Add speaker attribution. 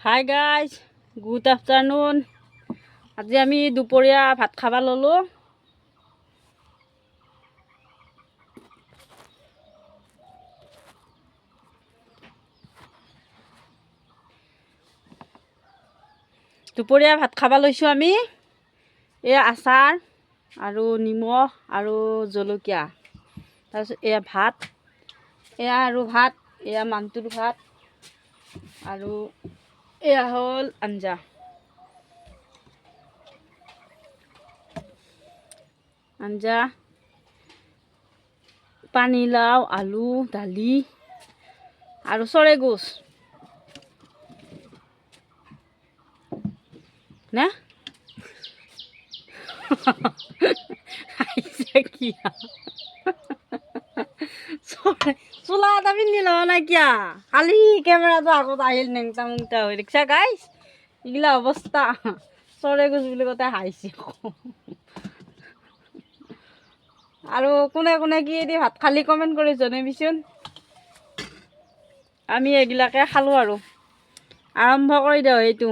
Speaker 1: Hi guys, good afternoon. আজি আমি দুপৰীয়া ভাত খাব ল'লোঁ। দুপৰীয়া ভাত খাব লৈছোঁ আমি। এয়া আচাৰ আৰু নিমখ আৰু জলকীয়া, তাৰপিছত এয়া ভাত, এয়া আৰু ভাত, এয়া মানটোৰ ভাত আৰু এয়া হ'ল আঞ্জা। পানীলাও, আলু, দালি আৰু চৰাই গোছ না চোলা এটা পিন্ধি লওঁ নাই কিয়া, খালি কেমেৰাটো আগত আহিল নেংটা মুংটা হৈ দেখিছা গাইছ, এইগিলা অৱস্থা। চৰাই গোছ বুলি কওঁতে হাঁহিছে। আৰু কোনে কোনে কি দি ভাত খালি কমেণ্ট কৰি জনাবিচোন। আমি এইগিলাকে খালোঁ আৰু আৰম্ভ কৰি দিওঁ এইটো।